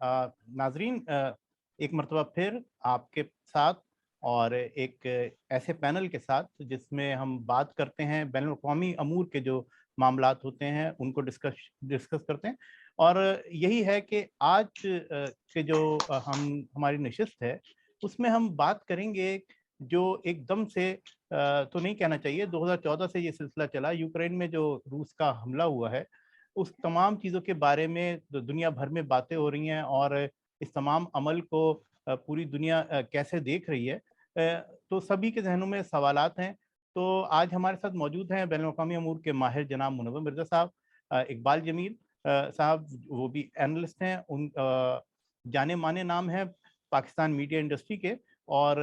नाजरीन, एक मरतबा फिर आपके साथ और एक ऐसे पैनल के साथ जिसमें हम बात करते हैं बैनुल अक़वामी अमूर के जो मामलात होते हैं उनको डिस्कस करते हैं। और यही है कि आज के जो हमारी नशिस्त है उसमें हम बात करेंगे जो एकदम से तो नहीं कहना चाहिए, 2014 से ये सिलसिला चला, यूक्रेन में जो रूस का हमला हुआ है उस तमाम चीज़ों के बारे में दुनिया भर में बातें हो रही हैं और इस तमाम अमल को पूरी दुनिया कैसे देख रही है, तो सभी के जहनों में सवालात हैं। तो आज हमारे साथ मौजूद हैं बैनुल अक़वामी अमूर के माहिर जनाब मुनव्वर मिर्ज़ा साहब, इकबाल जमील साहब, वो भी एनालिस्ट हैं, उन जाने माने नाम है पाकिस्तान मीडिया इंडस्ट्री के। और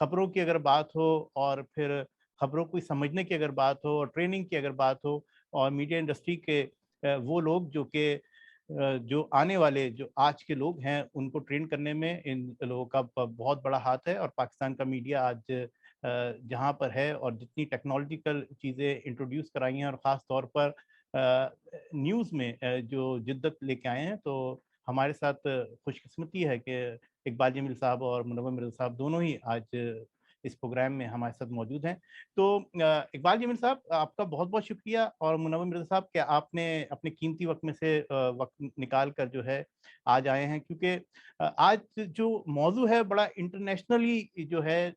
ख़बरों की अगर बात हो और फिर ख़बरों को समझने की अगर बात हो और ट्रेनिंग की अगर बात हो और मीडिया इंडस्ट्री के वो लोग जो कि जो आने वाले जो आज के लोग हैं उनको ट्रेन करने में इन लोगों का बहुत बड़ा हाथ है। और पाकिस्तान का मीडिया आज जहाँ पर है और जितनी टेक्नोलॉजिकल चीज़ें इंट्रोड्यूस कराई हैं और ख़ास तौर पर न्यूज़ में जो जिद्दत लेके आए हैं, तो हमारे साथ खुशकिस्मती है कि इकबाल जमील साहब और मुनव्वर मिर्ज़ा साहब दोनों ही आज इस प्रोग्राम में हमारे साथ मौजूद हैं। तो इकबाल जमील साहब, आपका बहुत बहुत शुक्रिया, और मुनव्वर मिर्ज़ा साहब कि आपने अपने कीमती वक्त में से वक्त निकाल कर जो है आज आए हैं, क्योंकि आज जो मौजू है बड़ा इंटरनेशनली जो है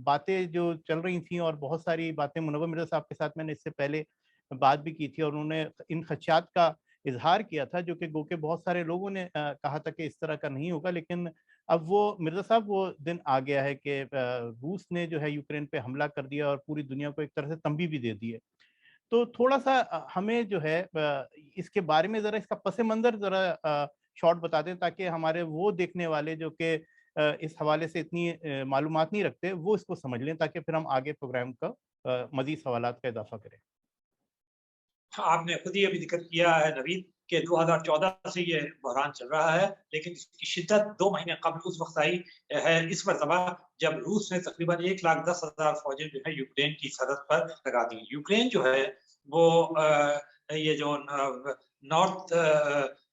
बातें जो चल रही थी और बहुत सारी बातें मुनव्वर मिर्ज़ा साहब के साथ मैंने इससे पहले बात भी की थी और उन्होंने इन खदशात का इजहार किया था, जो कि गो के बहुत सारे लोगों ने कहा था कि इस तरह का नहीं होगा। लेकिन अब वो मिर्ज़ा साहब वो दिन आ गया है कि रूस ने जो है यूक्रेन पे हमला कर दिया और पूरी दुनिया को एक तरह से तंबी भी दे दी है। तो थोड़ा-सा हमें जो है इसके बारे में ज़रा इसका पस मंज़र ज़रा शॉर्ट बता दें, ताकि हमारे वो देखने वाले जो कि इस हवाले से इतनी मालूमात नहीं रखते, वो इसको समझ लें, ताकि फिर हम आगे प्रोग्राम का मज़ीद सवालात का इज़ाफ़ा करें। आपने खुद ही अभी ज़िक्र किया है नवीद कि 2014 से ये बहरान चल रहा है, लेकिन इसकी शिद्दत 2 महीने कबल उस वक़्त आई है इस मर्तबा जब रूस ने तकरीबन 1,10,000 फ़ौजें जो है यूक्रेन की सरहद पर लगा दी। यूक्रेन जो है वो ये जो नॉर्थ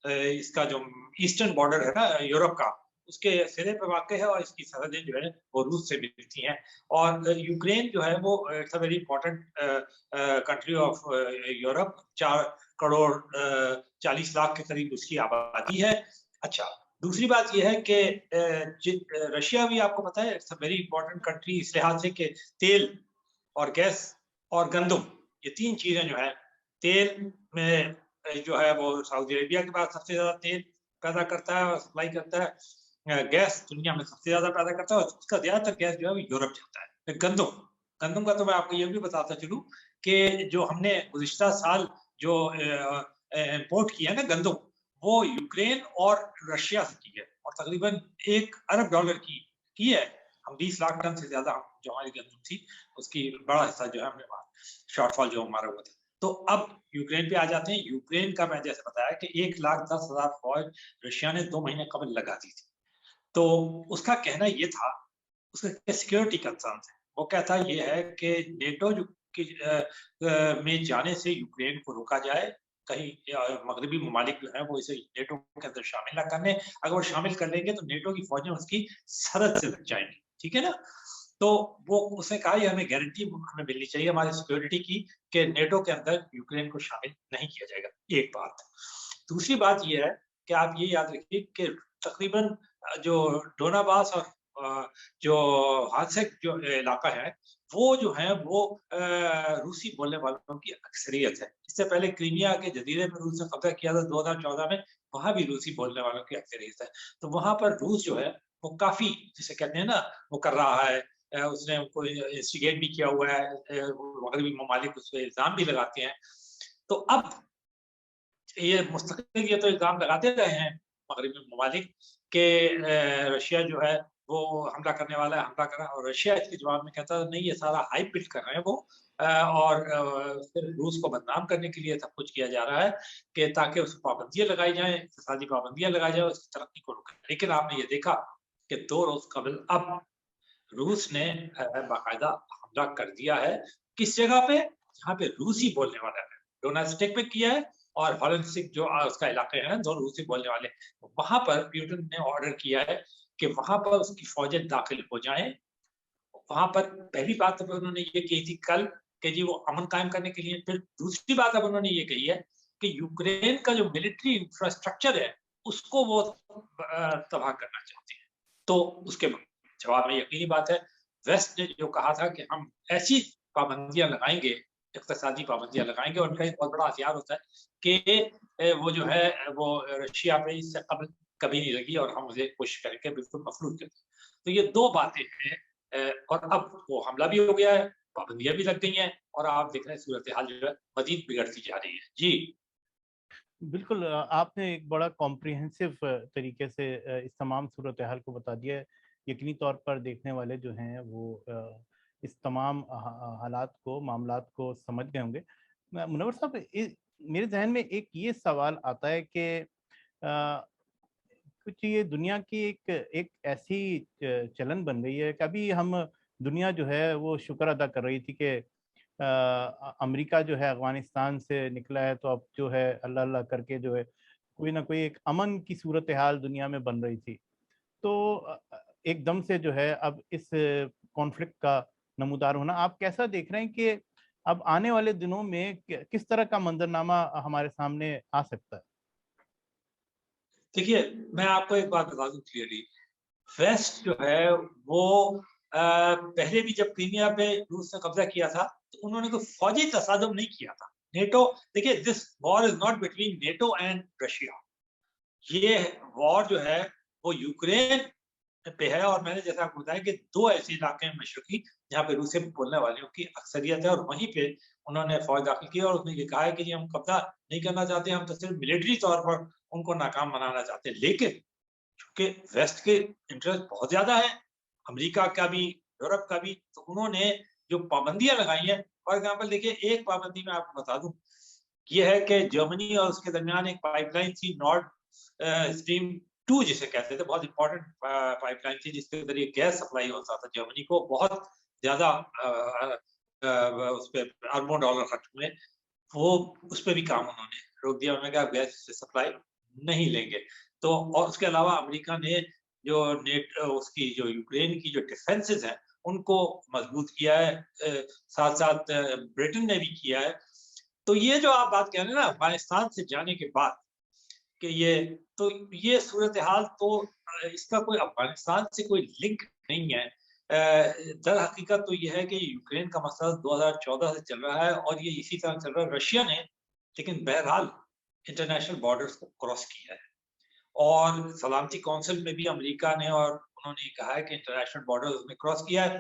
इसका जो ईस्टर्न बॉर्डर है ना यूरोप का, उसके सिरे पे वाक़ है और इसकी सरहदें जो है वो रूस से मिलती हैं। और यूक्रेन जो है वो it's a very important country of Europe, 4 crore 40 lakh के करीब उसकी आबादी है। अच्छा, दूसरी बात ये है कि रशिया भी आपको पता है it's a very important country इस लिहाज से कि तेल और गैस और गंदम, ये 3 चीज़ें जो हैं, तेल में जो है वो सऊदी अरेबिया के पास सबसे ज़्यादा तेल पैदा करता है और सप्लाई करता है। गैस दुनिया में सबसे ज़्यादा पैदा करता है और उसका ज़्यादातर गैस जो है वो यूरोप जाता है। फिर गंदम, गंदम का तो मैं आपको ये भी बताता चलूँ कि जो हमने गुज़िश्ता साल जो इम्पोर्ट किया है ना गंदम, वो यूक्रेन और रशिया से की है और तकरीबन $1 अरब की है। हम 20 लाख टन से ज़्यादा जो हमारी गंदम थी, उसकी बड़ा हिस्सा जो है हमने वहाँ शॉर्टफॉल जो हमारा हुआ था। तो अब यूक्रेन पे आ जाते हैं। यूक्रेन का मैं जैसे बताया कि 1,10,000 फ़ौज रशिया ने 2 महीने कबल लगा दी थी। तो उसका कहना ये था, उसके सिक्योरिटी कंसर्न थे। वो कहता ये है कि नेटो में जाने से यूक्रेन को रोका जाए, कहीं मगरबी ममालिक जो हैं वो इसे नेटो के अंदर शामिल ना करने। अगर वो शामिल कर लेंगे तो नेटो की फ़ौजें उसकी सरहद से लग जाएँगी, ठीक है ना? तो वो उसने कहा ये हमें गारंटी हमें मिलनी चाहिए हमारी सिक्योरिटी की कि नेटो के अंदर यूक्रेन को शामिल नहीं किया जाएगा, एक बात। दूसरी बात ये है कि आप ये याद रखिए कि तकरीबन जो डोनाबास और जो हादसे जो इलाका है, वो जो है वो रूसी बोलने वालों की अक्सरियत है। इससे पहले क्रीमिया के जज़ीरे पे रूस ने कब्ज़ा किया था 2014 में, वहाँ भी रूसी बोलने वालों की अक्सरियत है। तो वहाँ पर रूस जो है वो काफ़ी जिसे कहते हैं ना वो कर रहा है, उसने उनको इंस्टिगेट भी किया हुआ है, मगरबी ममालिक उस पे इल्ज़ाम भी लगाते हैं। तो अब ये मुस्तक़िल ये तो इल्ज़ाम लगाते रहे हैं मगरबी ममालिक कि रशिया जो है वो हमला करने वाला है, हमला कर रहा है और रशिया इसके जवाब में कहता है नहीं ये सारा हाइप बिल्ड कर रहे हैं वो और फिर रूस को बदनाम करने के लिए सब कुछ किया जा रहा है कि ताकि उस पर पाबंदियाँ लगाई जाएँ, इक़्तिसादी पाबंदियाँ लगाई जाएँ, उसकी तरक्की को रोकें। लेकिन आपने ये देखा कि 2 रोज़ कबल अब रूस ने बाकायदा हमला कर दिया है। किस जगह पे? जहाँ पे रूसी बोलने वाला है। डोनेस्टिक पे किया है اور ہالنسک جو اس کا علاقے ہیں دونوں روسی بولنے والے، وہاں پر پیوٹن نے آرڈر کیا ہے کہ وہاں پر اس کی فوجیں داخل ہو جائیں. وہاں پر پہلی بات اب انہوں نے یہ کہی تھی کل کہ جی وہ امن قائم کرنے کے لیے. پھر دوسری بات اب انہوں نے یہ کہی ہے کہ یوکرین کا جو ملٹری انفراسٹرکچر ہے اس کو وہ تباہ کرنا چاہتے ہیں. تو اس کے جواب میں یقینی بات ہے ویسٹ نے جو کہا تھا کہ ہم ایسی پابندیاں لگائیں گے، اقتصادی پابندیاں لگائیں گے، اور ان کا ایک بہت بڑا ہتھیار ہوتا ہے کہ وہ جو ہے وہ رشیا پہ اس سے قبل کبھی نہیں لگی اور ہم اسے کوشش کریں گے بالکل مفلوج کریں. تو یہ دو باتیں ہیں، اور اب وہ حملہ بھی ہو گیا ہے، پابندیاں بھی لگ گئی ہیں، اور آپ دیکھ رہے ہیں صورتحال جو ہے مزید بگڑتی جا رہی ہے. جی بالکل، آپ نے ایک بڑا کمپریہنسو طریقے سے اس تمام صورتحال کو بتا دیا ہے. یقینی طور پر دیکھنے والے جو ہیں وہ اس تمام حالات کو، معاملات کو سمجھ گئے ہوں گے. منور صاحب، میرے ذہن میں ایک یہ سوال آتا ہے کہ کچھ یہ دنیا کی ایک ایسی چلن بن گئی ہے کہ ابھی ہم دنیا جو ہے وہ شکر ادا کر رہی تھی کہ امریکہ جو ہے افغانستان سے نکلا ہے، تو اب جو ہے اللہ اللہ کر کے جو ہے کوئی نہ کوئی ایک امن کی صورتحال دنیا میں بن رہی تھی. تو ایک دم سے جو ہے اب اس کانفلکٹ کا نمودار ہونا، آپ کیسا دیکھ رہے ہیں کہ اب آنے والے دنوں میں کس طرح کا منظرنامہ ہمارے سامنے آ سکتا ہے؟ دیکھیے، میں آپ کو ایک بات بتا دوں کلیئرلی، ویسٹ جو ہے وہ پہلے بھی جب کرائمیا پہ روس نے قبضہ کیا تھا تو انہوں نے کوئی فوجی تصادم نہیں کیا تھا. نیٹو، دیکھیے this war is not between NATO and Russia. یہ وار جو ہے وہ یوکرین پہ ہے، اور میں نے جیسا آپ کو بتایا کہ دو ایسے علاقے ہیں مشرقی جہاں پہ روسی بولنے والوں کی اکثریت ہے، اور وہیں پہ انہوں نے فوج داخل کی اور اس نے یہ کہا ہے کہ جی ہم قبضہ نہیں کرنا چاہتے، ہم تو صرف ملٹری طور پر ان کو ناکام بنانا چاہتے ہیں. لیکن چونکہ ویسٹ کے انٹرسٹ بہت زیادہ ہے، امریکہ کا بھی، یورپ کا بھی، تو انہوں نے جو پابندیاں لگائی ہیں. فار ایگزامپل دیکھیے، ایک پابندی میں آپ کو بتا دوں، یہ ہے کہ جرمنی اور اس کے درمیان ایک پائپ لائن تھی، نارڈ اسٹریم 2 جسے کہتے تھے، بہت امپورٹنٹ پائپ لائن تھی جس کے ذریعے گیس سپلائی ہوتا تھا جرمنی کو. بہت زیادہ اس پہ اربوں ڈالر خرچ ہوئے، وہ اس پہ بھی کام انہوں نے روک دیا. انہوں نے کہا گیس سے سپلائی نہیں لیں گے. تو اور اس کے علاوہ امریکہ نے جو اس کی جو یوکرین کی جو ڈیفینسز ہیں ان کو مضبوط کیا ہے، ساتھ ساتھ برٹن نے بھی کیا ہے. تو یہ جو آپ بات کہہ رہے ہیں نا افغانستان سے جانے کے بعد کہ یہ صورتحال تو اس کا کوئی افغانستان سے کوئی لنک نہیں ہے. در حقیقت تو یہ ہے کہ یوکرین کا مسئلہ 2014 سے چل رہا ہے اور یہ اسی طرح چل رہا ہے. رشیا نے لیکن بہرحال انٹرنیشنل بارڈرز کو کراس کیا ہے، اور سلامتی کونسل میں بھی امریکہ نے اور انہوں نے کہا ہے کہ انٹرنیشنل بارڈرز نے کراس کیا ہے.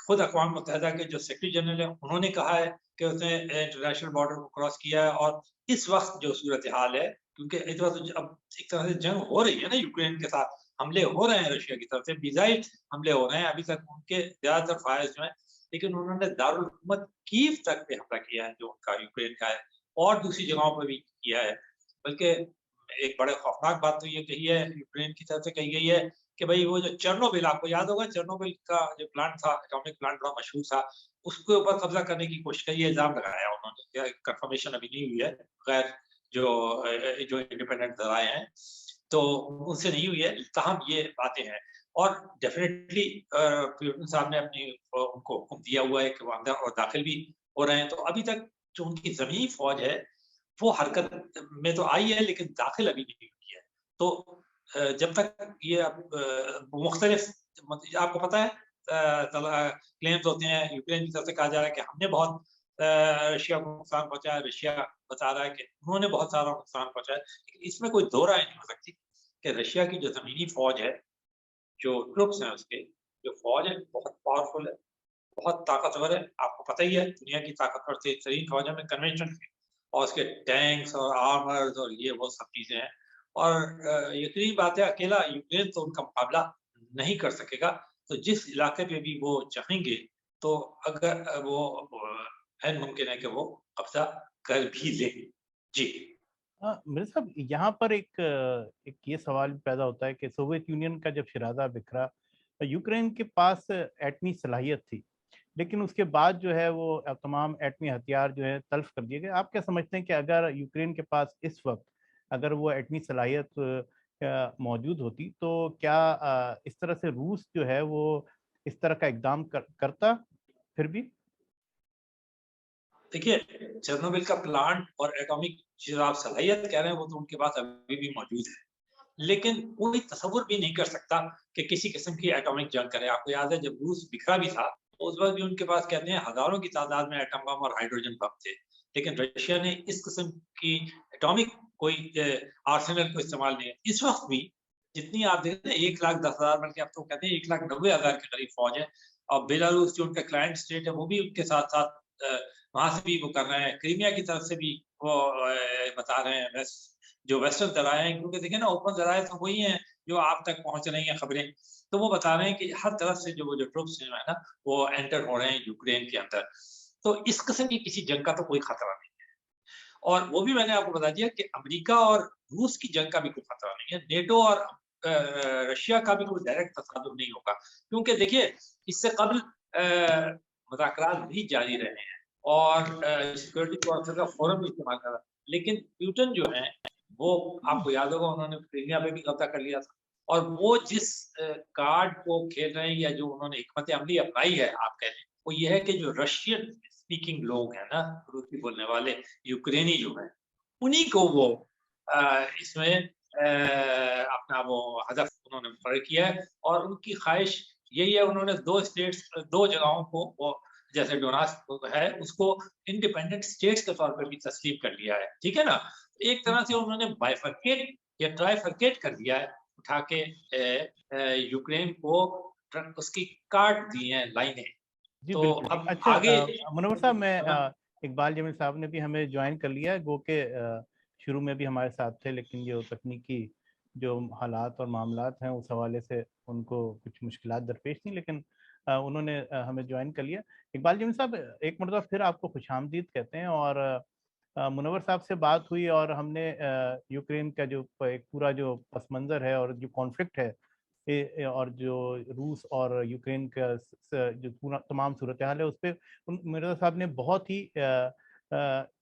خود اقوام متحدہ کے جو سیکرٹری جنرل ہیں انہوں نے کہا ہے کہ اس نے انٹرنیشنل بارڈر کو کراس کیا ہے. اور اس وقت جو صورتحال ہے، کیونکہ اس وقت اب ایک طرح سے جنگ ہو رہی ہے نا یوکرین کے ساتھ، حملے ہو رہے ہیں رشیا کی طرف سے، میزائل حملے ہو رہے ہیں. ابھی تک ان کے زیادہ تر فائر جو ہیں، لیکن انہوں نے دارالحکومت کیو تک پہ حملہ کیا ہے جو ان کا یوکرین کا ہے، اور دوسری جگہوں پہ بھی کیا ہے. بلکہ ایک بڑے خوفناک بات تو یہ کہی ہے یوکرین کی طرف سے کہی گئی ہے کہ بھائی وہ جو چرنوبل، آپ کو یاد ہوگا چرنوبل کا جو پلانٹ تھا، اٹامک پلانٹ بڑا مشہور تھا، اس کے اوپر قبضہ کرنے کی کوشش کی، یہ الزام لگایا انہوں نے. کنفرمیشن ابھی نہیں ہوئی ہے، غیر جو انڈیپینڈنٹ ذرائع ہیں تو ان سے نہیں ہوئی ہے، تاہم یہ باتیں ہیں. اور ڈیفینیٹلی پیوٹن صاحب نے ان کو حکم دیا ہوا ہے کہ وہ اندر اور داخل بھی ہو رہے ہیں. تو ابھی تک جو ان کی زمینی فوج ہے وہ حرکت میں تو آئی ہے لیکن داخل ابھی نہیں ہوئی ہے. تو جب تک یہ مختلف، آپ کو پتہ ہے کلیمز ہوتے ہیں یوکرین کی طرف سے، کہا جا رہا ہے کہ ہم نے بہت رشیا کو نقصان پہنچایا، رشیا بتا رہا ہے کہ انہوں نے بہت سارا نقصان پہنچایا. لیکن اس میں کوئی دو رائے نہیں ہو سکتی کہ رشیا کی جو زمینی فوج ہے، جو ٹروپس ہیں اس کے جو فوج ہے، بہت پاورفل ہے، بہت طاقتور ہے. آپ کو پتہ ہی ہے دنیا کی طاقتور ترین فوجوں میں کنونشن اور اس کے ٹینکس اور آرمرز اور یہ وہ سب چیزیں ہیں. اور یقینی بات ہے اکیلا یوکرین تو ان کا مقابلہ نہیں کر سکے گا. تو جس علاقے پہ بھی وہ چاہیں گے تو اگر وہ ممکن ہے کہ وہ قبضہ کر بھی لیں. جی مرزا صاحب، یہاں پر ایک یہ سوال پیدا ہوتا ہے کہ سوویت یونین کا جب شرازہ بکھرا، یوکرین کے پاس ایٹمی صلاحیت تھی، لیکن اس کے بعد جو ہے وہ تمام ایٹمی ہتھیار جو ہے تلف کر دیے گئے. آپ کیا سمجھتے ہیں کہ اگر یوکرین کے پاس اس وقت اگر وہ ایٹمی صلاحیت موجود ہوتی تو کیا اس طرح سے روس جو ہے وہ اس طرح کا اقدام کرتا پھر بھی؟ دیکھیے چرنوبل کا پلانٹ اور ایٹامک جو آپ صلاحیت کہہ رہے ہیں وہ تو ان کے پاس ابھی بھی موجود ہے، لیکن کوئی تصور بھی نہیں کر سکتا کہ کسی قسم کی ایٹامک جنگ کرے. آپ کو یاد ہے جب روس بکھرا بھی تھا تو اس وقت بھی ان کے پاس کہتے ہیں ہزاروں کی تعداد میں ایٹم بم اور ہائیڈروجن بم تھے، لیکن رشیا نے اس قسم کی ایٹامک کوئی آرسنل کو استعمال نہیں. اس وقت بھی جتنی آپ دیکھتے ہیں 1,10,000 بلکہ اب تو کہتے ہیں 1,90,000 کے قریب فوج ہے، اور بیلاروس جو ان کا کلائنٹ اسٹیٹ ہے وہ بھی ان کے ساتھ ساتھ وہاں سے بھی وہ کر رہے ہیں، کریمیا کی طرف سے بھی وہ بتا رہے ہیں جو ویسٹرن ذرائع ہیں، کیونکہ دیکھیں نا اوپن ذرائع تو وہی ہیں جو آپ تک پہنچ رہی ہیں خبریں، تو وہ بتا رہے ہیں کہ ہر طرف سے جو ٹروپس ہیں نا وہ انٹر ہو رہے ہیں یوکرین کے اندر. تو اس قسم کی کسی جنگ کا تو کوئی خطرہ نہیں ہے. اور وہ بھی میں نے آپ کو بتا دیا کہ امریکہ اور روس کی جنگ کا بھی کوئی خطرہ نہیں ہے، نیٹو اور رشیا کا بھی کوئی ڈائریکٹ تصادم نہیں ہوگا، کیونکہ دیکھیے اس سے قبل مذاکرات بھی جاری رہے ہیں اور سیکورٹی کونسل کا فورم بھی استعمال کر رہا ہے، لیکن پیوٹن جو ہے وہ آپ کو یاد ہوگا انہوں نے کرائمیا پہ بھی قبضہ کر لیا تھا، اور وہ جس کارڈ کو کھیل رہے ہیں یا جو انہوں نے حکمت عملی اپنائی ہے آپ کہہ لیں وہ یہ ہے کہ جو رشین اسپیکنگ لوگ ہیں نا، روسی بولنے والے یوکرینی جو ہیں، انہی کو وہ اس میں اپنا وہ ہدف انہوں نے مقرر کیا ہے، اور ان کی خواہش یہی ہے انہوں نے دو جگہوں کو وہ جیسے ڈوناس ہے اس کو انڈیپینڈنٹ اسٹیٹس کے طور پر بھی تسلیم کر لیا ہے، ٹھیک ہے نا. ایک طرح سے انہوں نے بائیفرکیٹ یا ٹرائیفرکیٹ کر دیا ہے، اٹھا کے یوکرین کو اس کی کاٹ دی ہیں لائنیں. جی تو بالکل. اب اچھا آگے منور صاحب، میں اقبال جمیل صاحب نے بھی ہمیں جوائن کر لیا ہے، گو کہ شروع میں بھی ہمارے ساتھ تھے لیکن یہ تکنیکی جو حالات اور معاملات ہیں اس حوالے سے ان کو کچھ مشکلات درپیش تھیں، لیکن انہوں نے ہمیں جوائن کر لیا. اقبال جمیل صاحب ایک مرتبہ پھر آپ کو خوش آمدید کہتے ہیں، اور منور صاحب سے بات ہوئی اور ہم نے یوکرین کا جو ایک پورا جو پس منظر ہے اور جو کانفلکٹ ہے اور جو روس اور یوکرین کا جو تمام صورتحال ہے اس پہ مرزا صاحب نے بہت ہی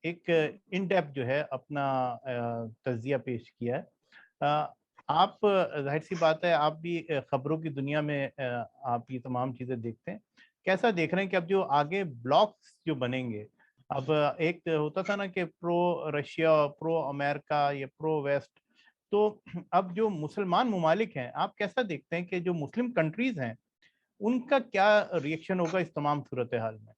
ایک ان ڈیپتھ جو ہے اپنا تجزیہ پیش کیا ہے. آپ ظاہر سی بات ہے آپ بھی خبروں کی دنیا میں آپ یہ تمام چیزیں دیکھتے ہیں، کیسا دیکھ رہے ہیں کہ اب جو آگے بلاکس جو بنیں گے، اب ایک ہوتا تھا نا کہ پرو رشیا، پرو امریکہ یا پرو ویسٹ، تو اب جو مسلمان ممالک ہیں آپ کیسا دیکھتے ہیں کہ جو مسلم کنٹریز ہیں ان کا کیا ریئیکشن ہوگا اس تمام صورتحال میں؟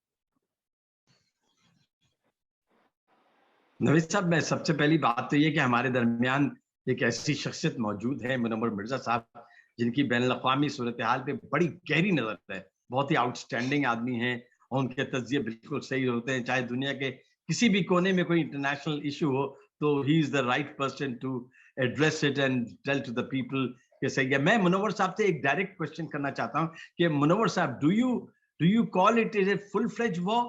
نوید صاحب، میں سب سے پہلی بات تو یہ کہ ہمارے درمیان ایک ایسی شخصیت موجود ہے منور مرزا صاحب، جن کی بین الاقوامی صورتحال پہ بڑی گہری نظر ہے، بہت ہی آؤٹ اسٹینڈنگ آدمی ہیں اور ان کے تجزیے بالکل صحیح ہوتے ہیں. چاہے دنیا کے کسی بھی کونے میں کوئی انٹرنیشنل ایشو ہو تو ہی is the right person to address it and tell to the people کہ صحیح ہے. میں منور صاحب سے ایک ڈائریکٹ کوشچن کرنا چاہتا ہوں کہ منور صاحب، do you call it as a full fledge war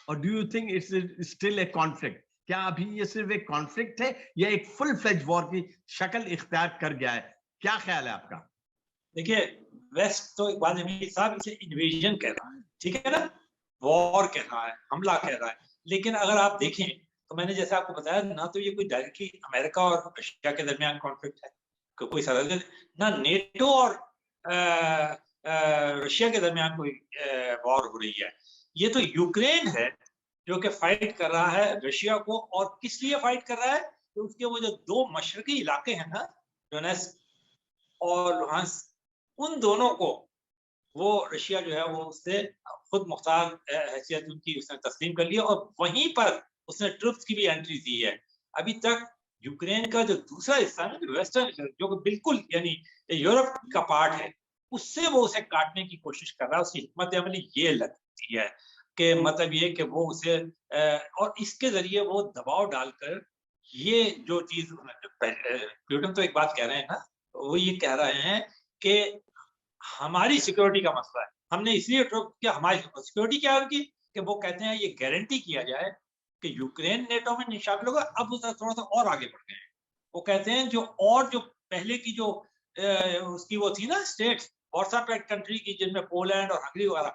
اور do you think it's still a conflict? کیا ابھی یہ صرف ایک کانفلکٹ ہے یا ایک فل فلیج وار کی شکل اختیار کر گیا ہے؟ کیا خیال ہے آپ کا؟ دیکھیے ویسٹ تو اقبال جمیل صاحب اسے انویژن کہہ رہا ہے، ٹھیک ہے نا، وار کہہ رہا ہے، حملہ کہہ رہا ہے، لیکن اگر آپ دیکھیں تو میں نے جیسے آپ کو بتایا نہ تو یہ کوئی ڈائریکٹلی امریکہ اور رشیا کے درمیان کانفلکٹ ہے، کوئی سرحد، نہ نیٹو اور رشیا کے درمیان کوئی وار ہو رہی ہے. یہ تو یوکرین ہے جو کہ فائٹ کر رہا ہے رشیا کو، اور کس لیے فائٹ کر رہا ہے کہ اس کے وہ جو دو مشرقی علاقے ہیں نا، ڈونیٹسک اور لوہانسک، ان دونوں کو وہ رشیا جو ہے وہ اس سے خود مختار حیثیت ان کی اس نے تسلیم کر لیا، اور وہیں پر اس نے ٹروپس کی بھی انٹری دی ہے. ابھی تک یوکرین کا جو دوسرا حصہ ہے ویسٹرن، جو کہ بالکل یعنی یورپ کا پارٹ ہے، اس سے وہ اسے کاٹنے کی کوشش کر رہا ہے. اس کی حکمت عملی یہ لگتی ہے کہ مطلب یہ کہ وہ اسے اور اس کے ذریعے وہ دباؤ ڈال کر یہ جو چیز پیوٹن تو ایک بات کہہ رہے ہیں نا، وہ یہ کہہ رہے ہیں کہ ہماری سیکورٹی کا مسئلہ ہے، ہم نے اس لیے کیا ہماری سیکورٹی کیا ہے کہ وہ کہتے ہیں یہ گارنٹی کیا جائے کہ یوکرین نیٹو میں شامل ہوگا. اب وہ تھوڑا سا اور آگے بڑھ گئے ہیں، وہ کہتے ہیں جو پہلے کی جو اس کی وہ تھی نا اسٹیٹس وارسا پیکٹ کنٹری کی، جن میں پولینڈ اور ہنگری وغیرہ،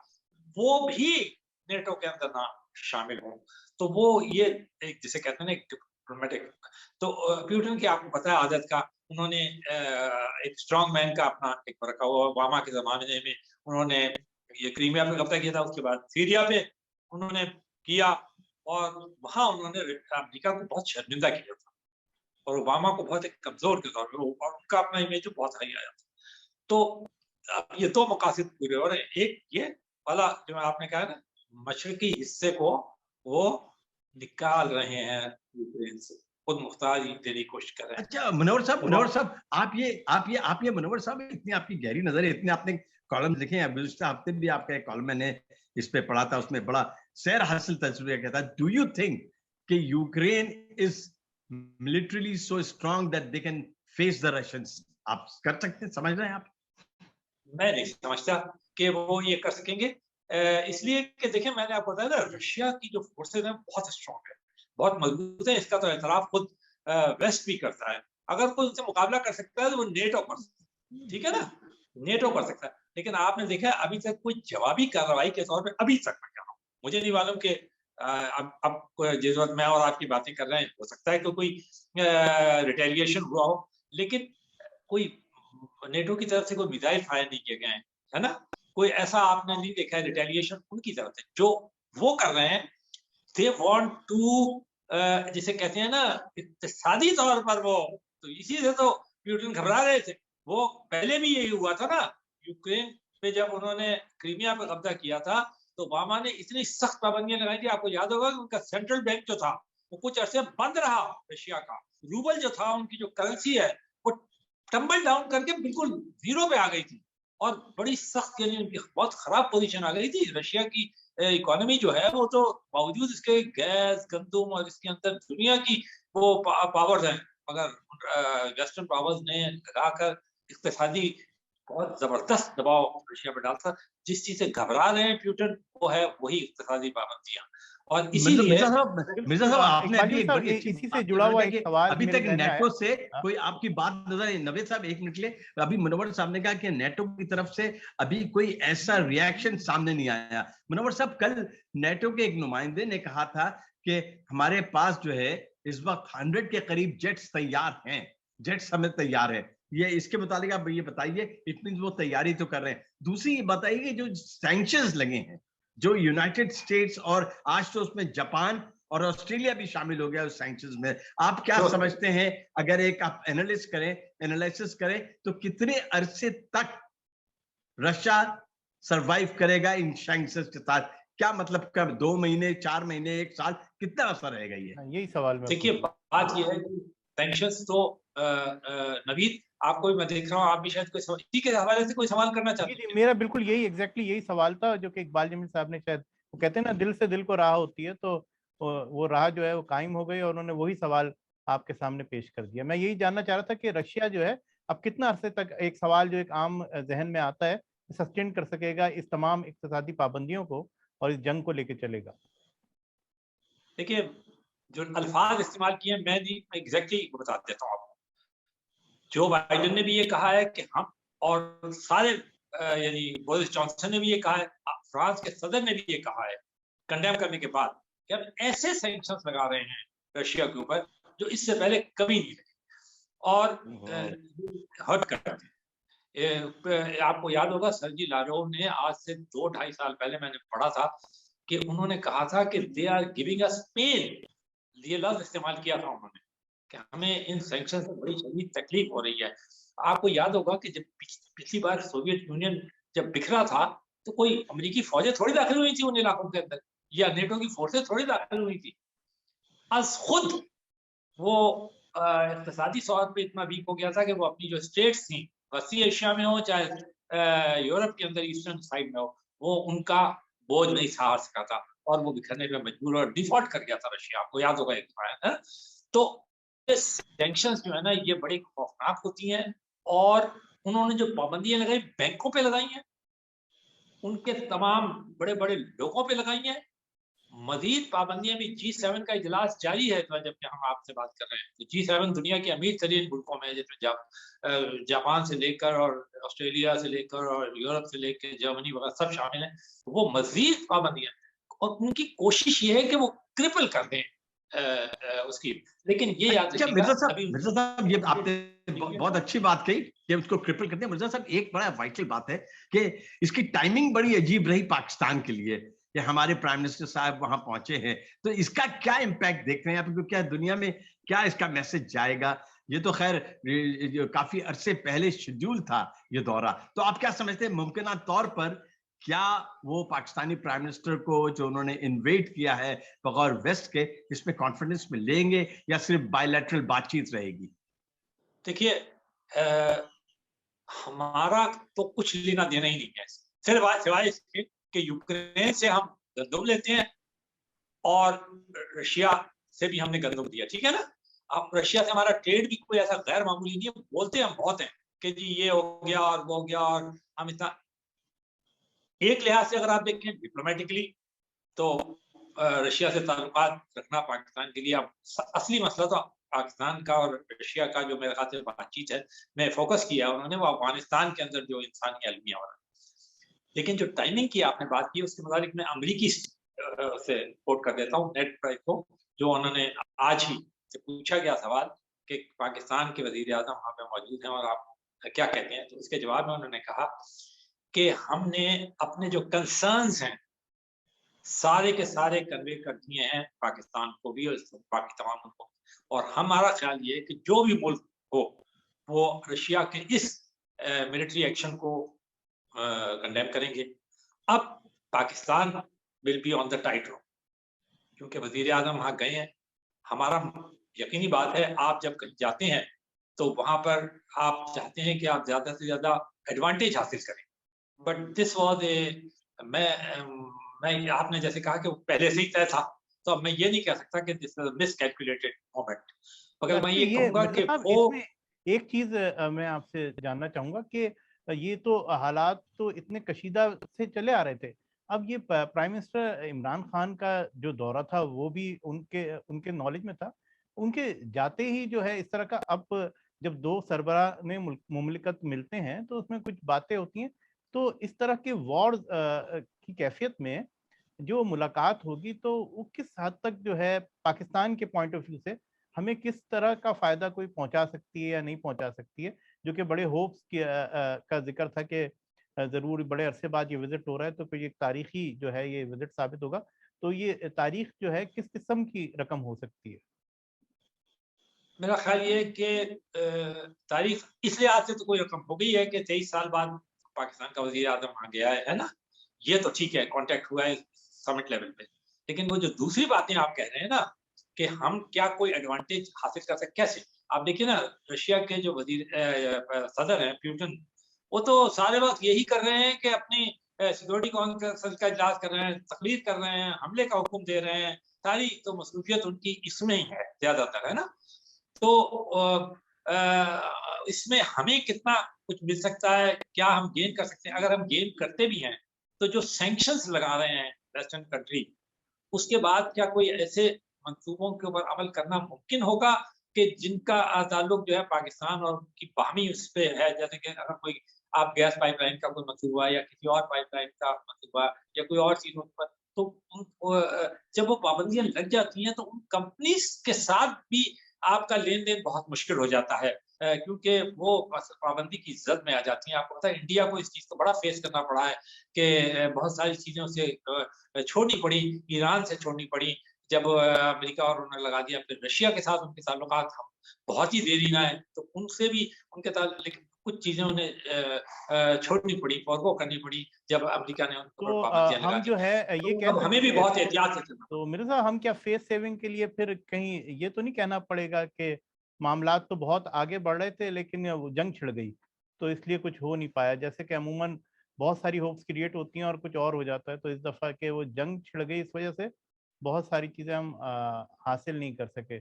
وہ بھی नेटो के अंदर ना शामिल हों। तो वो ये एक जिसे कहते हैं ना एक डिप्लोमेटिक, तो प्यूटन की आपको पता है आदत का, उन्होंने एक स्ट्रॉन्ग मैन का अपना एक रखा हुआ, ओबामा के ज़माने में उन्होंने ये क्रीमिया पे कब्जा किया था, उसके बाद सीरिया पे उन्होंने किया, और वहाँ उन्होंने अमेरिका को बहुत शर्मिंदा किया था और ओबामा को बहुत एक कमज़ोर के तौर पे, और उनका अपना इमेज बहुत हाई आया था। तो अब ये दो मकासद पूरे हो रहे हैं, एक ये वाला जो आपने कहा ना मशरकी हिस्से को वो निकाल रहे हैं यूक्रेन से, खुद मुख्तारी देने की कोशिश कर रहे हैं। अच्छा मुनव्वर साहब, आप ये मुनव्वर साहब, इतनी आपकी गहरी नजर है, इतने आपने कॉलम लिखे हैं, गुज़िश्ता हफ्ते भी आपका एक कॉलम मैंने इस पे पढ़ा था, उसमें बड़ा सैर हासिल तजुर्बा कहता है, डू यू थिंक कि Ukraine is militarily so strong that they can face the Russians? आप कर सकते हैं, समझ रहे हैं आप? मैं नहीं समझता कि वो ये कर सकेंगे, इसलिए कि देखिए मैंने आपको बताया ना रशिया की जो फोर्सेज हैं बहुत स्ट्रांग है, बहुत मजबूत है, इसका तो एतराफ खुद वेस्ट भी करता है। अगर कोई उनसे मुकाबला कर सकता है तो वो नेटो कर सकता है, ठीक है ना, नेटो कर सकता है। लेकिन आपने देखा अभी तक कोई जवाबी कार्रवाई के तौर पे, अभी तक मैं कह रहा हूँ, मुझे नहीं मालूम कि अब जिस वक्त मैं और आपकी बातें कर रहे हैं हो सकता है कि कोई रिटेलिएशन हुआ हो, लेकिन कोई नेटो की तरफ से कोई मिसाइल फायर नहीं किए गए हैं, है ना, कोई ऐसा आपने नहीं देखा है रिटेलिएशन उनकी तरफ से। जो वो कर रहे हैं, दे वांट टू, जिसे कहते हैं ना इक्तिसादी तौर पर, वो तो इसी से तो प्यूटिन घबरा रहे थे। वो पहले भी यही हुआ था ना, यूक्रेन पे जब उन्होंने क्रीमिया पे कब्जा किया था तो ओबामा ने इतनी सख्त पाबंदियां लगाई थी, आपको याद होगा कि उनका सेंट्रल बैंक जो था वो कुछ अरसे बंद रहा, रशिया का रूबल जो था, उनकी जो करेंसी है वो टम्बल डाउन करके बिल्कुल जीरो पे आ गई थी, और बड़ी सख्त, यानी उनकी बहुत खराब पोजीशन आ गई थी। रशिया की इकोनॉमी जो है वो तो बावजूद इसके गैस, गंदम और इसके अंदर दुनिया की वो पावर्स हैं, मगर वेस्टर्न पावर्स ने लगाकर इक्तिसादी बहुत जबरदस्त दबाव रशिया पर डालता। जिस चीज से घबरा रहे हैं प्यूटन वो है वही इक्तिसादी पाबंदियां, और इसीलिए मिर्जा साहब आपने अभी एक बड़ी अच्छी इसी से जुड़ा हुआ एक सवाल अभी तक नेटो से कोई आपकी बात नजर, नवेद साहब एक मिनट ले, अभी मुनव्वर साहब ने कहा कि नेटो की तरफ से अभी कोई ऐसा रिएक्शन सामने नहीं आया। मुनव्वर साहब, कल नेटो के एक नुमाइंदे ने कहा था कि हमारे पास जो है इस वक्त 100 के करीब जेट्स तैयार हैं, जेट्स हमें तैयार है। ये इसके मुताबिक आप ये बताइए, इट मींस वो तैयारी तो कर रहे हैं। दूसरी ये बताइए जो सैंक्शंस लगे हैं, जो यूनाइटेड स्टेट्स और आज तो उसमें जापान और ऑस्ट्रेलिया भी शामिल हो गया उस सैंक्शंस में, आप क्या समझते हैं, अगर एक आप एनालिसिस करें तो कितने अरसे तक रशिया सरवाइव करेगा इन सैंक्शंस के साथ? क्या मतलब कब, 2 महीने, 4 महीने, 1 साल, कितना असर रहेगा? ये यही सवाल में देखिए बात ये है कि सैंक्शंस तो नवीद, आपको भी मैं देख रहा हूँ, आप भी शायद कोई इसी के हवाले से कोई सवाल करना चाहते हैं। मेरा बिल्कुल यही एग्जैक्टली यही सवाल था जो कि इकबाल जमील साहब ने, शायद वो कहते हैं ना दिल से दिल को राह होती है, तो वो राह जो है वो कायम हो गई और उन्होंने वही सवाल आपके सामने पेश कर दिया। मैं यही जानना चाह रहा था कि रशिया जो है अब कितना अरसे तक, एक सवाल जो एक आम जहन में आता है, सस्टेन कर सकेगा इस तमाम इक्तिसादी पाबंदियों को और इस जंग को लेकर चलेगा? देखिए जो अल्फाज इस्तेमाल किए मैं नहीं एग्जैक्टली बता देता हूँ आपको। जो बाइडेन ने भी ये कहा है कि हम, और सारे यानी बोरिस जॉनसन ने भी ये कहा है, फ्रांस के सदर ने भी ये कहा है कंडेम करने के बाद कि हम ऐसे सैंक्शंस लगा रहे हैं रशिया के ऊपर जो इससे पहले कभी नहीं लगे और हर्ट करते हैं। आपको याद होगा सर्जी लारोव ने आज से 2-2.5 साल पहले मैंने पढ़ा था कि उन्होंने कहा था कि they are giving us pain, ये लफ्ज इस्तेमाल किया था उन्होंने कि हमें इन सैंक्शन से बड़ी शदीद तकलीफ हो रही है। आपको याद होगा कि जब पिछली बार सोवियत यूनियन जब बिखरा था तो कोई अमेरिकी फौजें थोड़ी दाखिल हुई थी उन इलाकों के अंदर, या नेटो की फोर्सें थोड़ी दाखिल हुई थी। आज खुद वो इक्तिसादी तौर पे इतना वीक हो गया था कि वो अपनी जो स्टेट्स थी, वसी एशिया में हो चाहे यूरोप के अंदर ईस्टर्न साइड में हो, वो उनका बोझ नहीं सहार सका था और वो बिखरने पे मजबूर और डिफॉल्ट कर गया था रशिया। आपको याद होगा एक बार। तो सैंक्शंस जो है ना ये बड़ी खौफनाक होती हैं, और उन्होंने जो पाबंदियां लगाई बैंकों पे लगाई हैं, उनके तमाम बड़े बड़े लोगों पे लगाई हैं। मजीद पाबंदियां भी G7 का इजलास जारी है जबकि हम आपसे बात कर रहे हैं। तो G7 दुनिया के अमीर तरीन मुल्कों में, जिसमें जापान से लेकर और ऑस्ट्रेलिया से लेकर और यूरोप से लेकर जर्मनी वगैरह सब शामिल हैं। वो मजीद पाबंदियां اور ان کی کوشش یہ ہے کہ وہ کرپل کر دیں اس کی. لیکن یہ یاد رکھیے مرزا صاحب یہ آپ نے بہت اچھی بات کہی کہ اس کو کرپل کرتے ہیں. مرزا صاحب ایک بڑا وائٹل بات ہے کہ اس کی ٹائمنگ بڑی عجیب رہی پاکستان کے لیے کہ ہمارے پرائم منسٹر صاحب وہاں پہنچے ہیں, تو اس کا کیا امپیکٹ دیکھ رہے ہیں آپ, کیا دنیا میں کیا اس کا میسج جائے گا؟ یہ تو خیر کافی عرصے پہلے شیڈیول تھا یہ دورہ, تو آپ کیا سمجھتے ہیں ممکنہ طور پر کیا وہ پاکستانی پرائم منسٹر کو جو انہوں نے انویٹ کیا ہے بغیر ویسٹ کے, اس میں کانفیڈنس میں لیں گے یا صرف بائی لیٹرل بات چیت رہے گی؟ دیکھیے ہمارا تو کچھ لینا دینا ہی نہیں ہے, صرف سوائے اس کے کہ یوکرین سے ہم گندم لیتے ہیں اور رشیا سے بھی ہم نے گندم دیا, ٹھیک ہے نا. اب رشیا سے ہمارا ٹریڈ بھی کوئی ایسا غیر معمولی نہیں ہے, بولتے ہیں ہم بہت ہیں کہ جی یہ ہو گیا اور وہ ہو گیا, اور ہم اتنا. ایک لحاظ سے اگر آپ دیکھیں ڈپلومیٹکلی تو رشیا سے تعلقات رکھنا پاکستان کے لیے اب اصلی مسئلہ تو پاکستان کا اور رشیا کا جو میرے خیال سے بات چیت ہے میں فوکس کیا انہوں نے وہ افغانستان کے اندر جو انسانی المیہ ہو رہا ہے. لیکن جو ٹائمنگ کی آپ نے بات کی اس کے متعلق میں امریکی سے کوٹ کر دیتا ہوں نیٹ پرائس کو, جو انہوں نے آج ہی سے پوچھا گیا سوال کہ پاکستان کے وزیر اعظم وہاں پہ موجود ہیں اور آپ کیا کہتے ہیں, تو اس کے جواب میں انہوں نے کہا کہ ہم نے اپنے جو کنسرنز ہیں سارے کے سارے کنوے کر دیے ہیں پاکستان کو بھی اور باقی تمام ملکوں کو, اور ہمارا خیال یہ ہے کہ جو بھی ملک ہو وہ رشیا کے اس ملٹری ایکشن کو کنڈیم کریں گے. اب Pakistan will be on the tightrope, کیونکہ وزیر اعظم وہاں گئے ہیں. ہمارا یقینی بات ہے آپ جب کہیں جاتے ہیں تو وہاں پر آپ چاہتے ہیں کہ آپ زیادہ سے زیادہ ایڈوانٹیج حاصل کریں, بٹ دس واز میں آپ نے جیسے کہا کہ وہ پہلے سے ہی طے تھا, تو اب میں یہ نہیں کہہ سکتا کہ دس از مس کیلکولیٹڈ مومنٹ, مگر میں یہ کہوں گا کہ وہ ایک چیز میں آپ سے جاننا چاہوں گا کہ یہ تو حالات تو اتنے کشیدہ سے چلے آ رہے تھے, اب یہ پرائم منسٹر عمران خان کا جو دورہ تھا وہ بھی ان کے نالج میں تھا, ان کے جاتے ہی جو ہے اس طرح کا, اب جب دو سربراہ نے مملکت ملتے ہیں تو اس میں کچھ باتیں ہوتی ہیں, تو اس طرح کے وارز کی کیفیت میں جو ملاقات ہوگی تو وہ کس حد تک جو ہے پاکستان کے پوائنٹ آف ویو سے ہمیں کس طرح کا فائدہ کوئی پہنچا سکتی ہے یا نہیں پہنچا سکتی ہے, جو کہ بڑے ہوپس کا ذکر تھا کہ ضرور بڑے عرصے بعد یہ وزٹ ہو رہا ہے تو کوئی ایک تاریخی جو ہے یہ وزٹ ثابت ہوگا, تو یہ تاریخ جو ہے کس قسم کی رقم ہو سکتی ہے؟ میرا خیال یہ ہے کہ تاریخ اس لحاظ سے تو کوئی رقم ہو گئی ہے کہ 23 سال بعد پاکستان کا وزیر اعظم وہاں گیا ہے نا, یہ تو ٹھیک ہے کانٹیکٹ ہوا ہے سمٹ لیول پہ, لیکن وہ جو دوسری باتیں آپ کہہ رہے ہیں نا کہ ہم کیا کوئی ایڈوانٹیج حاصل کر سکتے, کیسے؟ آپ دیکھیے نا رشیا کے جو صدر ہیں پیوٹن, وہ تو سارے وقت یہی کر رہے ہیں کہ اپنی سیکورٹی کونسل کا اجلاس کر رہے ہیں, تقریر کر رہے ہیں, حملے کا حکم دے رہے ہیں, ساری تو مصروفیت ان کی اس میں ہی ہے زیادہ تر, ہے نا. تو اس میں ہمیں کتنا کچھ مل سکتا ہے, کیا ہم گین کر سکتے ہیں؟ اگر ہم گین کرتے بھی ہیں تو جو سینکشنز لگا رہے ہیں ویسٹرن کنٹری, اس کے بعد کیا کوئی ایسے منصوبوں کے اوپر عمل کرنا ممکن ہوگا کہ جن کا تعلق جو ہے پاکستان اور کی باہمی اس پہ ہے, جیسے کہ اگر کوئی آپ گیس پائپ لائن کا کوئی منصوبہ یا کسی اور پائپ لائن کا منصوبہ یا کوئی اور چیزوں پر, تو جب وہ پابندیاں لگ جاتی ہیں تو ان کمپنیز کے ساتھ بھی آپ کا لین دین بہت مشکل ہو جاتا ہے, کیونکہ وہ پابندی کی زد میں آ جاتی ہیں. آپ کو پتا ہے انڈیا کو اس چیز کو بڑا فیس کرنا پڑا ہے کہ بہت ساری چیزوں سے چھوڑنی پڑی, ایران سے چھوڑنی پڑی جب امریکہ اور انہوں نے لگا دیا, پھر رشیا کے ساتھ ان کے تعلقات ہم بہت ہی دیری نہ ہے تو ان سے بھی ان کے تعلق, لیکن کچھ چیزیں انہیں چھوڑنی پڑی, فارغو کرنی پڑی جب امریکہ نے ان پر پابندیاں لگا دی. ہم جو ہے یہ کہہ اب ہمیں بھی بہت احتیاط سے چلنا. تو مرزا ہم کیا فیس سیونگ کے لیے پھر کہیں یہ تو نہیں کہنا پڑے گا کہ معاملات تو بہت آگے بڑھ رہے تھے لیکن وہ جنگ چھڑ گئی تو اس لیے کچھ ہو نہیں پایا, جیسے کہ عموماً بہت ساری ہوپس کریٹ ہوتی ہیں اور کچھ اور ہو جاتا ہے, تو اس دفعہ کہ وہ جنگ چھڑ گئی اس وجہ سے بہت ساری چیزیں ہم حاصل نہیں کر سکے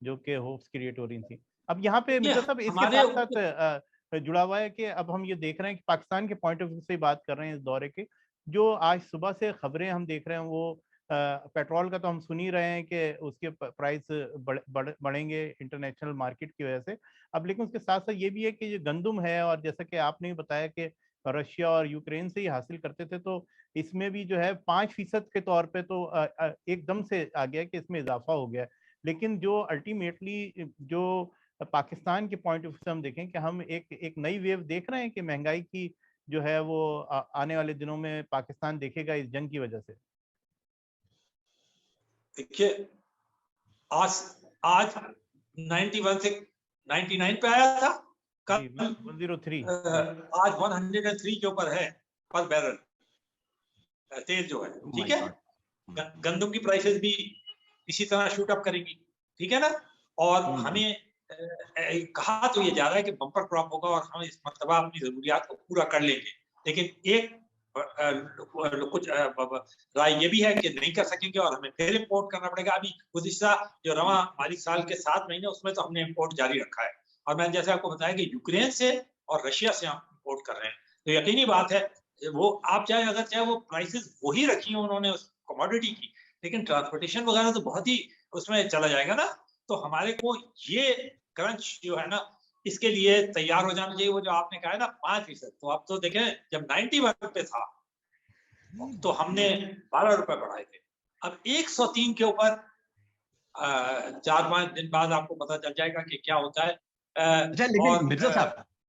جو کہ ہوپس کریٹ ہو رہی تھیں. اب یہاں پہ مرزا صاحب اس کے ساتھ ساتھ جڑا ہوا ہے کہ اب ہم یہ دیکھ رہے ہیں کہ پاکستان کے پوائنٹ آف ویو سے بات کر رہے ہیں اس دورے کے, جو آج صبح سے خبریں ہم دیکھ رہے ہیں وہ پیٹرول کا تو ہم سن ہی رہے ہیں کہ اس کے پرائس بڑھیں گے انٹرنیشنل مارکیٹ کی وجہ سے, اب لیکن اس کے ساتھ ساتھ یہ بھی ہے کہ یہ گندم ہے اور جیسا کہ آپ نے بتایا کہ रशिया और यूक्रेन से ही हासिल करते थे, तो इसमें भी जो है 5% के तौर पे तो एकदम से आ गया कि इसमें इजाफा हो गया। लेकिन जो अल्टीमेटली जो पाकिस्तान के पॉइंट ऑफ व्यू से हम देखें कि हम एक नई वेव देख रहे हैं कि महंगाई की जो है वो आने वाले दिनों में पाकिस्तान देखेगा इस जंग की वजह से। देखिए आज 91 से 99 पे आया था, कल 103 आज 103 के ऊपर है पर बैरल तेल जो है, ठीक है। गंदम की प्राइसेस भी इसी तरह शूट अप करेंगी, ठीक है ना। और हमें कहा तो ये जा रहा है कि बम्पर क्रॉप होगा और हम इस मर्तबा अपनी जरूरियात को पूरा कर लेंगे, लेकिन एक कुछ राय ये भी है कि नहीं कर सकेंगे और हमें फिर इंपोर्ट करना पड़ेगा। अभी गुज़िश्ता जो रवां माली साल के 7 महीने उसमें तो हमने इंपोर्ट जारी रखा है, और मैंने जैसे आपको बताया कि यूक्रेन से और रशिया से हम इंपोर्ट कर रहे हैं, तो यकीनी बात है वो आप चाहे वो प्राइसेस वही रखी उन्होंने उस कमोडिटी की, लेकिन ट्रांसपोर्टेशन वगैरह तो बहुत ही उसमें चला जाएगा ना। तो हमारे को ये क्रंच जो है ना, इसके लिए तैयार हो जाना चाहिए। वो जो आपने कहा है ना 5%, तो आप तो देखें जब 91 पे था तो हमने 12 रुपए बढ़ाए थे, अब 103 के ऊपर 4-5 दिन बाद आपको पता चल जाएगा कि क्या होता है। अच्छा, लेकिन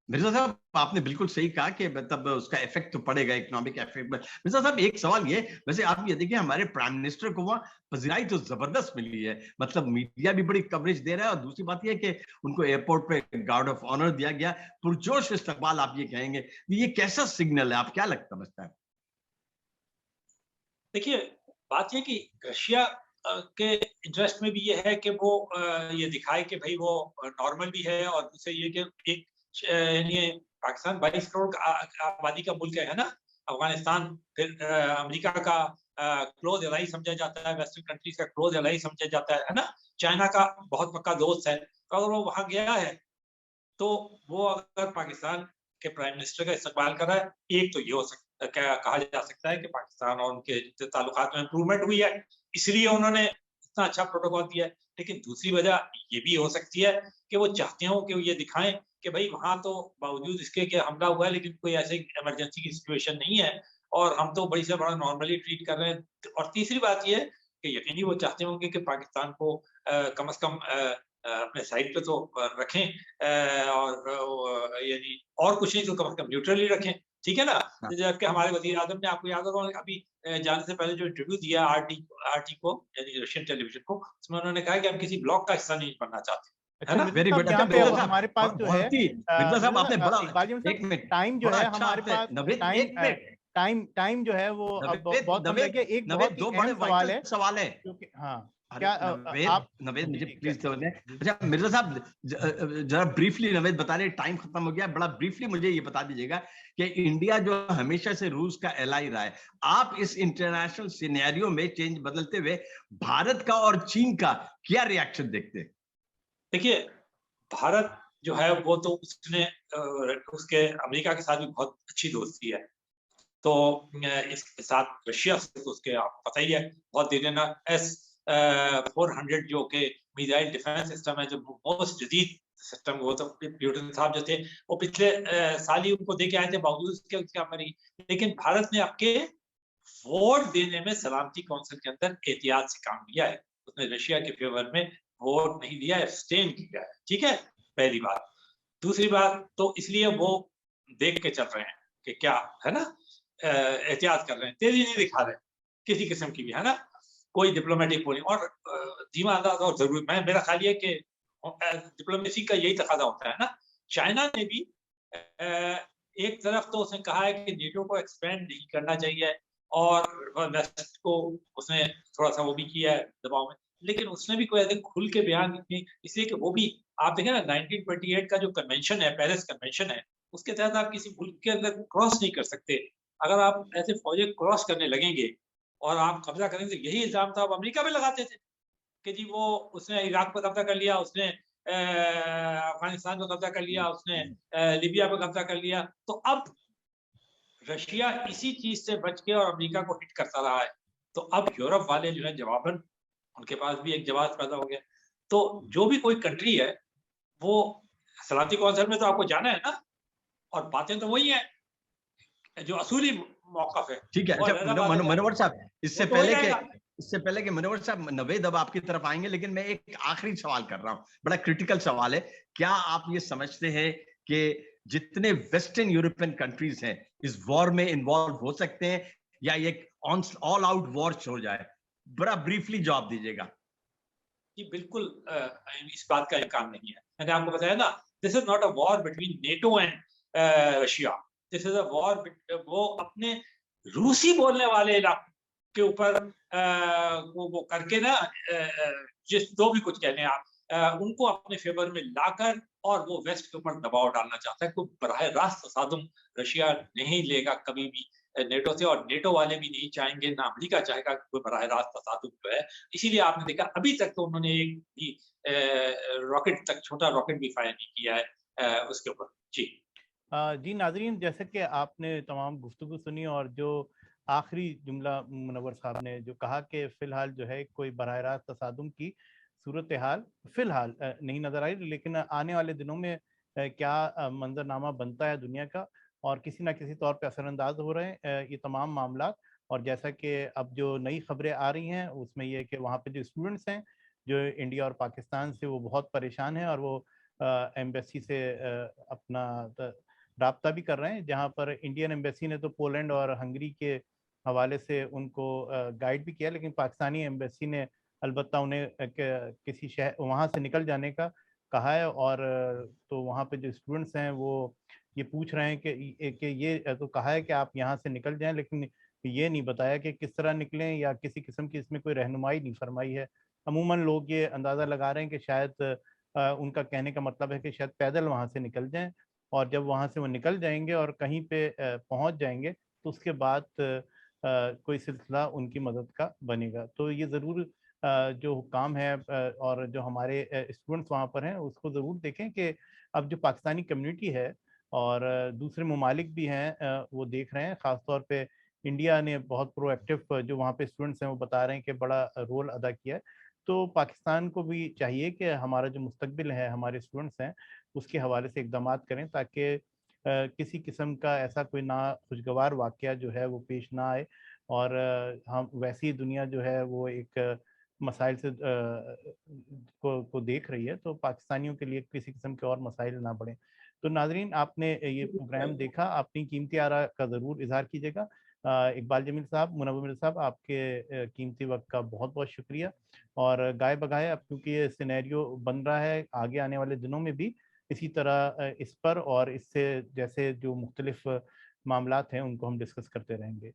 मिर्जा साहब आपने बिल्कुल सही कहा कि मतलब उसका इफेक्ट तो पड़ेगा, इकोनॉमिक इफेक्ट। मिर्जा साहब एक सवाल ये, वैसे आप ये देखिए हमारे प्राइम मिनिस्टर को वहाँ पजीराई तो जबरदस्त मिली है, मतलब मीडिया भी बड़ी कवरेज दे रहा है, और दूसरी बात ये कि उनको एयरपोर्ट पे गार्ड ऑफ ऑनर दिया गया, पुरजोश इस्तकबाल आप ये कहेंगे, ये कैसा सिग्नल है, आप क्या लगता है? देखिए बात ये कि रशिया के इंटरेस्ट में भी ये है कि वो ये दिखाए कि भाई वो नॉर्मल भी है, और दूसरे ये कि एक यानी पाकिस्तान 22 करोड़ आबादी का मुल्क है ना, अफगानिस्तान फिर अमेरिका का क्लोज एलाई समझा जाता है, वेस्टर्न कंट्रीज का क्लोज एलाई समझा जाता है ना, चाइना का बहुत पक्का दोस्त है। तो अगर वो वहां गया है तो वो अगर पाकिस्तान के प्राइम मिनिस्टर का इस्तेमाल कर रहा है, एक तो ये हो सकता क्या कहा जा सकता है कि पाकिस्तान और उनके ताल्लुकात में इंप्रूवमेंट हुई है, इसलिए उन्होंने इतना अच्छा प्रोटोकॉल दिया है। लेकिन दूसरी वजह ये भी हो सकती है कि वो चाहते हो कि ये दिखाएं कि भाई वहां तो बावजूद इसके कि हमला हुआ है लेकिन कोई ऐसे इमरजेंसी की सिचुएशन नहीं है, और हम तो बड़ी से बड़ा नॉर्मली ट्रीट कर रहे हैं। और तीसरी बात ये है कि यकीनी वो चाहते होंगे कि पाकिस्तान को कम से कम अपने साइड पे तो रखें, और यानी और कुछ नहीं तो कम से कम न्यूट्रल ही रखें, ठीक है ना। जबकि हमारे वज़ीर आज़म ने, आपको याद होगा अभी जाने से पहले जो इंटरव्यू दिया आरटी को, यानी रशियन टेलीविजन को, उसमें उन्होंने कहा कि हम किसी ब्लॉक का हिस्सा नहीं बनना चाहते, है ना। Very good. यहाँ पे हमारे पास जो है मिर्जा साहब आपने बड़ा टाइम जो है हमारे पास टाइम जो है वो अब बहुत कम लगे। एक बहुत दो बड़े सवाल है क्योंकि हाँ क्या आप नवेद मुझे प्लीज तो अच्छा मिर्जा साहब जरा ब्रीफली, नवेद बता रहे टाइम खत्म हो गया, बड़ा ब्रीफली मुझे ये बता दीजिएगा कि इंडिया जो हमेशा से रूस का एलाई रहा है, आप इस इंटरनेशनल सिनेरियो में चेंज बदलते हुए भारत का और चीन का क्या रिएक्शन देखते हैं? देखिए भारत जो है वो तो उसने उसके अमेरिका के साथ भी बहुत अच्छी दोस्ती है, तो इसके साथ रशिया से तो उसके आपको पता ही है बहुत देर ना S-400 जो कि मिसाइल डिफेंस सिस्टम है, जो मोस्ट जदीद सिस्टम, वो तो प्यूटन साहब जो थे वो पिछले साल ही उनको दे के आए थे, बावजूद उसके उसके हमारी। लेकिन भारत ने आपके वोट देने में सलामती काउंसिल के अंदर एहतियात से काम लिया है, उसने रशिया के फेवर में वोट नहीं दिया, एब्सटेन किया है, ठीक है, पहली बात। दूसरी बात तो इसलिए वो देख के चल रहे हैं कि क्या है ना, एहतियात कर रहे हैं, तेजी नहीं दिखा रहे किसी किस्म की भी, है ना, कोई डिप्लोमेटिक पोलिंग और धीमा अंदाज और जरूरी। मेरा ख्याल ये कि डिप्लोमेसी का यही तकाजा होता है ना। चाइना ने भी एक तरफ तो उसने कहा है कि नेटो को एक्सपेंड नहीं करना चाहिए, और वेस्ट को उसने थोड़ा सा वो भी किया है दबाव में, लेकिन उसने भी कोई ऐसे खुल के बयान नहीं, इसलिए कि वो भी आप देखें ना 1928 का जो कन्वेंशन है, पेरिस कन्वेंशन है, उसके तहत आप किसी मुल्क के अंदर क्रॉस नहीं कर सकते। अगर आप ऐसे फौजें क्रॉस करने लगेंगे और आप कब्जा करेंगे, यही इल्जाम था आप अमेरिका में लगाते थे कि जी वो उसने इराक पर कब्जा कर लिया, उसने अफगानिस्तान पर कब्जा कर लिया, उसने लीबिया पर कब्जा कर लिया। तो अब रशिया इसी चीज से बच के और अमेरिका को हिट करता रहा है, तो अब यूरोप वाले जो है जवाबन उनके पास भी एक जवाब पैदा हो गया। तो जो भी कोई कंट्री है वो सलामती कौंसिल में तो आपको जाना है ना, और बातें तो वही हैं जो असूली मौक़िफ़ है। ठीक है। अच्छा मनोवर साहब, इससे पहले कि मनोवर साहब नवेद अब आपकी तरफ आएंगे, लेकिन मैं एक आखिरी सवाल कर रहा हूँ, बड़ा क्रिटिकल सवाल है। क्या आप ये समझते हैं कि जितने वेस्टर्न यूरोपियन कंट्रीज हैं इस वॉर में इन्वॉल्व हो सकते हैं, या ये ऑल आउट वॉर हो जाए? बड़ा ब्रीफली जवाब दीजिएगा। जी बिल्कुल, इस बात का इम्कान नहीं है। मैंने आपको बताया ना, this is not a war between NATO and Russia, this is a war, वो अपने रूसी बोलने वाले इलाके के ऊपर वो करके ना, जिस जो भी कुछ कहने आप, उनको अपने फेवर में लाकर और वो वेस्ट के ऊपर दबाव डालना चाहता है। कोई बराह रास्त तसादुम रशिया नहीं लेगा कभी भी नेटो से, और नेटो वाले भी नहीं चाहेंगे, ना अमेरिका चाहेगा कि कोई बराह रास्त तसादुम जो है। इसीलिए आपने देखा अभी तक तो उन्होंने एक भी रॉकेट तक, छोटा रॉकेट भी फायर नहीं किया है उसके ऊपर। जी जी नाजरीन, जैसे कि आपने तमाम गुफ्तगू सुनी और जो आखिरी जुमला मुनव्वर साहब ने जो कहा कि फ़िलहाल जो है कोई बराह रास्त तसादुम की सूरत हाल फ़िलहाल नहीं नज़र आई, लेकिन आने वाले दिनों में क्या मंजरनामा बनता है दुनिया का, और किसी न किसी तौर पे असरअंदाज हो रहे हैं ये तमाम मामला। और जैसा कि अब जो नई खबरें आ रही हैं उसमें ये है कि वहाँ पे जो स्टूडेंट्स हैं जो इंडिया और पाकिस्तान से, वो बहुत परेशान हैं और वो एम्बेसी से अपना राब्ता भी कर रहे हैं, जहाँ पर इंडियन एम्बेसी ने तो पोलैंड और हंगरी के हवाले से उनको गाइड भी किया, लेकिन पाकिस्तानी एम्बेसी ने अलबत्ता उन्हें किसी शहर वहाँ से निकल जाने का कहा है। और तो वहाँ पे जो स्टूडेंट्स हैं वो ये पूछ रहे हैं कि ये तो कहा है कि आप यहाँ से निकल जाएं, लेकिन ये नहीं बताया कि किस तरह निकलें या किसी किस्म की इसमें कोई रहनुमाई नहीं फरमाई है। अमूमन लोग ये अंदाज़ा लगा रहे हैं कि शायद उनका कहने का मतलब है कि शायद पैदल वहाँ से निकल जाएं, और जब वहाँ से वो निकल जाएंगे और कहीं पे पहुँच जाएंगे तो उसके बाद कोई सिलसिला उनकी मदद का बनेगा। तो ये ज़रूर जो काम है और जो हमारे स्टूडेंट्स वहाँ पर हैं उसको ज़रूर देखें कि अब जो पाकिस्तानी कम्युनिटी है और दूसरे ममालिक भी हैं वो देख रहे हैं। ख़ासतौर पे इंडिया ने बहुत प्रोएक्टिव, जो वहाँ पे स्टूडेंट्स हैं वो बता रहे हैं कि बड़ा रोल अदा किया है। तो पाकिस्तान को भी चाहिए कि हमारा जो मुस्तकबिल है, हमारे स्टूडेंट्स हैं, उसके हवाले से इक़दामात करें ताकि किसी किस्म का ऐसा कोई ना खुशगवार वाक़या जो है वो पेश ना आए, और हम वैसी दुनिया जो है वो एक मसाइल से को देख रही है, तो पाकिस्तानियों के लिए किसी किस्म के और मसाइल ना बढ़ें। तो नाज़रीन, आपने ये प्रोग्राम देखा, अपनी कीमती आरा का ज़रूर इज़हार कीजिएगा। इकबाल जमील साहब, मुनव्वर साहब, आपके कीमती वक्त का बहुत बहुत शुक्रिया। और गाए बगाए अब क्योंकि ये सिनेरियो बन रहा है, आगे आने वाले दिनों में भी इसी तरह इस पर और इससे जैसे जो मुख्तलिफ मामलात हैं उनको हम डिस्कस करते रहेंगे।